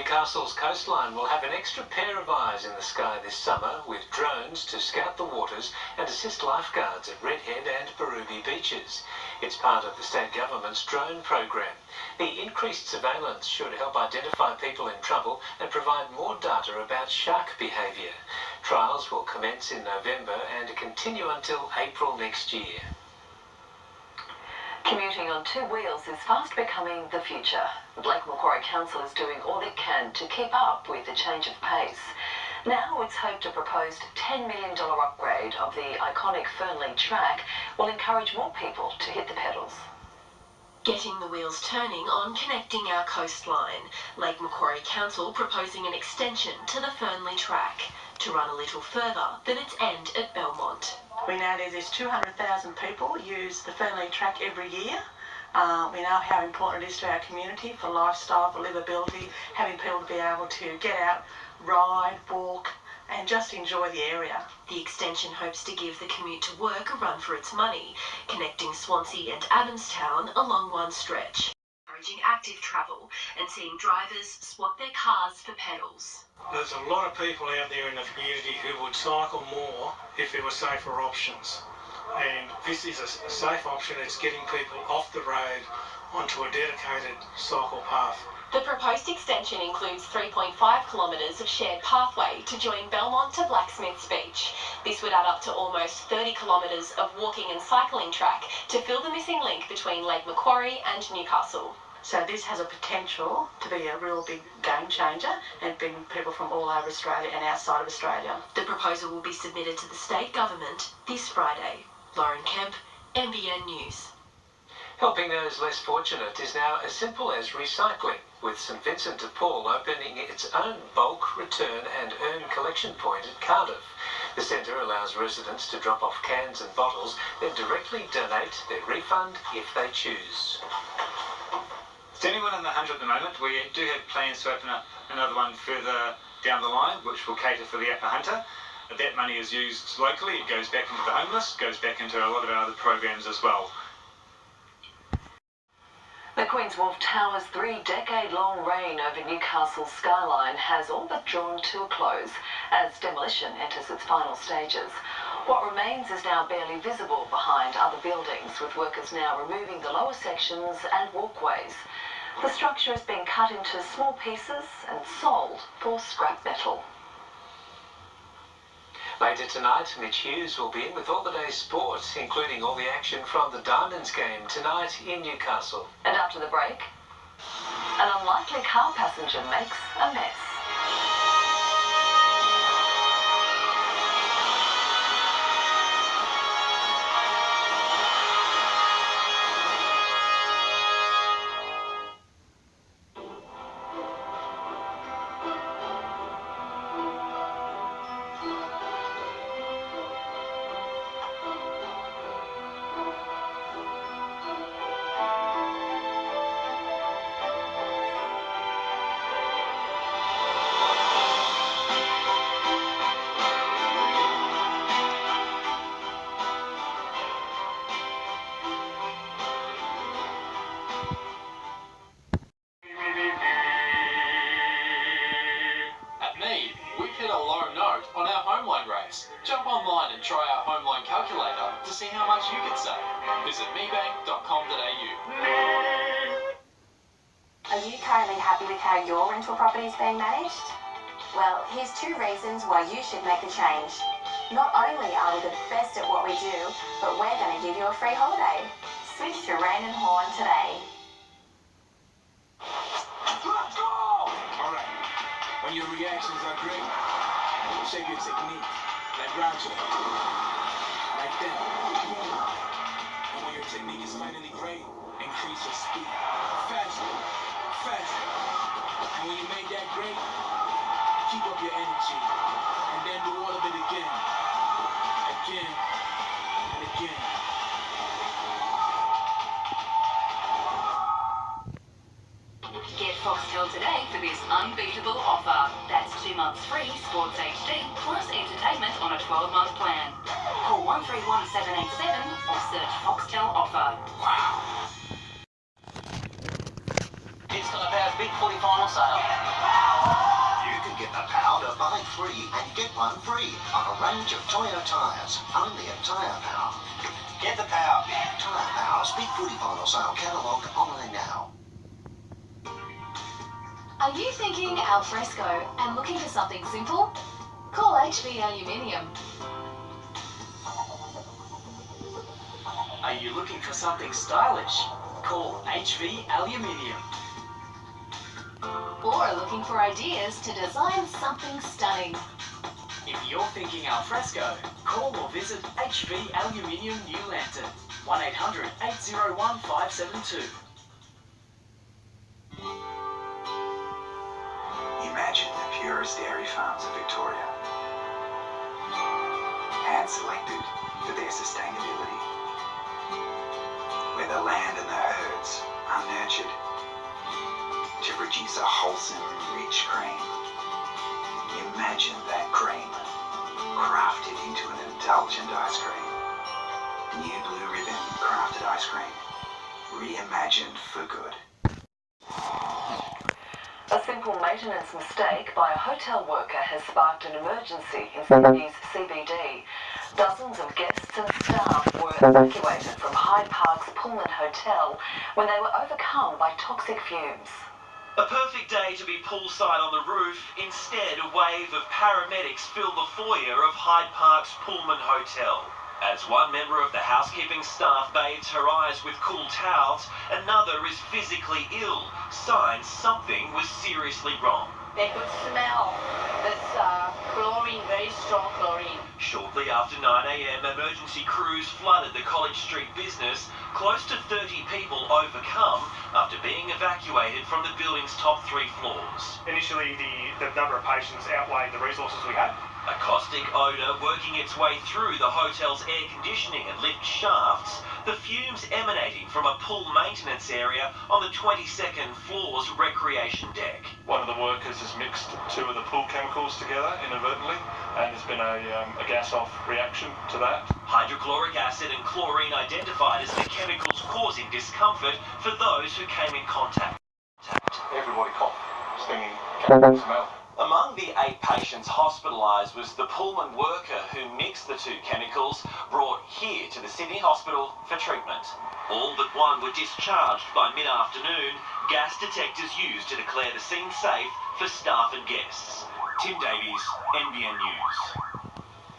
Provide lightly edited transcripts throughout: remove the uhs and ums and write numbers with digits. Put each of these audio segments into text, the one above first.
Newcastle's coastline will have an extra pair of eyes in the sky this summer, with drones to scout the waters and assist lifeguards at Redhead and Berrubi beaches. It's part of the state government's drone program. The increased surveillance should help identify people in trouble and provide more data about shark behaviour. Trials will commence in November and continue until April next year. Commuting on two wheels is fast becoming the future. Lake Macquarie Council is doing all it can to keep up with the change of pace. Now it's hoped a proposed $10 million upgrade of the iconic Fernley track will encourage more people to hit the pedals. Getting the wheels turning on connecting our coastline. Lake Macquarie Council proposing an extension to the Fernley track to run a little further than its end at Belmont. We know there's 200,000 people use the Fernley track every year. We know how important it is to our community for lifestyle, for livability, having people to be able to get out, ride, walk and just enjoy the area. The extension hopes to give the commute to work a run for its money, connecting Swansea and Adamstown along one stretch, encouraging active travel and seeing drivers swap their cars for pedals. There's a lot of people out there in the community who would cycle more if there were safer options. And this is a safe option. It's getting people off the road onto a dedicated cycle path. The proposed extension includes 3.5 kilometres of shared pathway to join Belmont to Blacksmiths Beach. This would add up to almost 30 kilometres of walking and cycling track to fill the missing link between Lake Macquarie and Newcastle. So this has a potential to be a real big game changer and bring people from all over Australia and outside of Australia. The proposal will be submitted to the state government this Friday. Lauren Kemp, NBN News. Helping those less fortunate is now as simple as recycling, with St Vincent de Paul opening its own bulk, return and earn collection point at Cardiff. The centre allows residents to drop off cans and bottles, then directly donate their refund if they choose. Standing one in the 100 at the moment. We do have plans to open up another one further down the line, which will cater for the Upper Hunter. But that money is used locally. It goes back into the homeless, goes back into a lot of our other programs as well. The Queen's Wharf Tower's three-decade-long reign over Newcastle's skyline has all but drawn to a close as demolition enters its final stages. What remains is now barely visible behind other buildings, with workers now removing the lower sections and walkways. The structure is being cut into small pieces and sold for scrap metal. Later tonight, Mitch Hughes will be in with all the day's sport, including all the action from the Diamonds game tonight in Newcastle. And after the break, an unlikely car passenger makes a mess. Jump online and try our home loan calculator to see how much you could save. Visit mebank.com.au. Are you currently happy with how your rental property is being managed? Well, here's 2 reasons why you should make the change. Not only are we the best at what we do, but we're going to give you a free holiday. Switch to Rain and Horn today. Let's go! Alright, when your reactions are great, shape your technique. Like Roger, like that. And when your technique is finally great, increase your speed. Faster, faster. And when you make that great, keep up your energy. And then do all of it again. Again, and again. Get Foxtel today for this unbeatable offer. That's 2 months free Sports HD plus entertainment on a 12-month plan. Call 131787 or search Foxtel offer. Wow. disc on the Powers Big Footy Final sale. You can get the Power to buy 3 and get 1 free on a range of Toyo tyres, only at Tyre Power. Get the Power. Tyre Power's Big Footy Final Sale catalogue online now. Are you thinking al fresco and looking for something simple? Call HV Aluminium. Are you looking for something stylish? Call HV Aluminium. Or are looking for ideas to design something stunning? If you're thinking al fresco, call or visit HV Aluminium New Lantern. 1-800-801-572. Imagine the purest dairy farms of Victoria, hand-selected for their sustainability, where the land and the herds are nurtured to produce a wholesome, rich cream. Imagine that cream crafted into an indulgent ice cream. New Blue Ribbon crafted ice cream, reimagined for good. A simple maintenance mistake by a hotel worker has sparked an emergency in Sydney's CBD. Dozens of guests and staff were evacuated from Hyde Park's Pullman Hotel when they were overcome by toxic fumes. A perfect day to be poolside on the roof. Instead, a wave of paramedics filled the foyer of Hyde Park's Pullman Hotel. As one member of the housekeeping staff bathes her eyes with cool towels, another is physically ill. Signs something was seriously wrong. They could smell this chlorine, very strong chlorine. Shortly after 9 a.m, emergency crews flooded the College Street business. Close to 30 people overcome after being evacuated from the building's top 3 floors. Initially, the number of patients outweighed the resources we had. A caustic odour working its way through the hotel's air conditioning and lift shafts, the fumes emanating from a pool maintenance area on the 22nd floor's recreation deck. One of the workers has mixed 2 of the pool chemicals together inadvertently, and there's been a gas-off reaction to that. Hydrochloric acid and chlorine identified as the chemicals causing discomfort for those who came in contact. Everybody coughed, stinging, chemical smell. Among the 8 patients hospitalised was the Pullman worker who mixed the 2 chemicals brought here to the Sydney Hospital for treatment. All but one were discharged by mid-afternoon. Gas detectors used to declare the scene safe for staff and guests. Tim Davies, NBN News.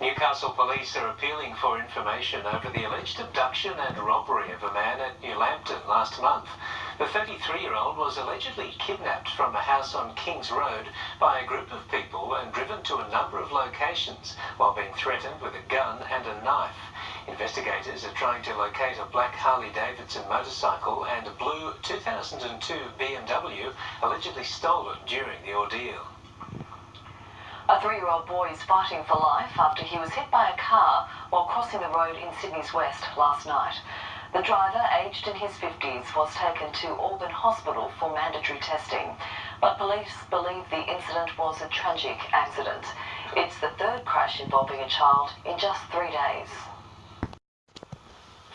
Newcastle police are appealing for information over the alleged abduction and robbery of a man at New Lambton last month. The 33-year-old was allegedly kidnapped from a house on Kings Road by a group of people and driven to a number of locations while being threatened with a gun and a knife. Investigators are trying to locate a black Harley-Davidson motorcycle and a blue 2002 BMW allegedly stolen during the ordeal. A 3-year-old boy is fighting for life after he was hit by a car while crossing the road in Sydney's West last night. The driver, aged in his 50s, was taken to Auburn Hospital for mandatory testing, but police believe the incident was a tragic accident. It's the 3rd crash involving a child in just 3 days.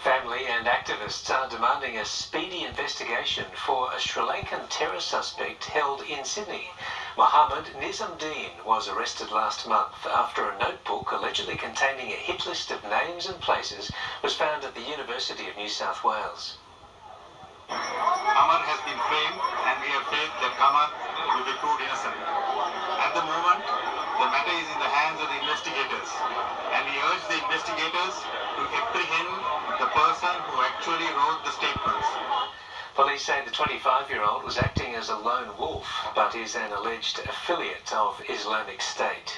Family and activists are demanding a speedy investigation for a Sri Lankan terror suspect held in Sydney. Mohammed Nizamuddin was arrested last month after a notebook allegedly containing a hit list of names and places was found at the University of New South Wales. Amar has been framed and we have faith that Kamar will be proved innocent. At the moment, the matter is in the hands of the investigators and we urge the investigators to apprehend the person who actually wrote the statements. Police say the 25-year-old was acting as a lone wolf, but is an alleged affiliate of Islamic State.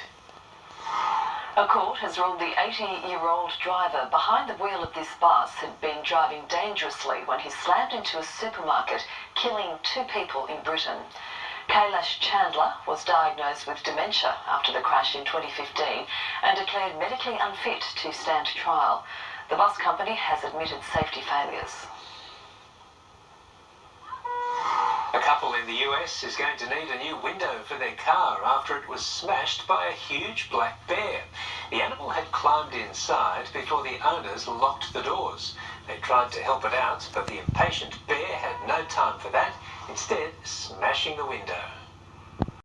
A court has ruled the 80-year-old driver behind the wheel of this bus had been driving dangerously when he slammed into a supermarket, killing 2 people in Britain. Kailash Chandler was diagnosed with dementia after the crash in 2015 and declared medically unfit to stand trial. The bus company has admitted safety failures. A couple in the US is going to need a new window for their car after it was smashed by a huge black bear. The animal had climbed inside before the owners locked the doors. They tried to help it out, but the impatient bear had no time for that. instead smashing the window.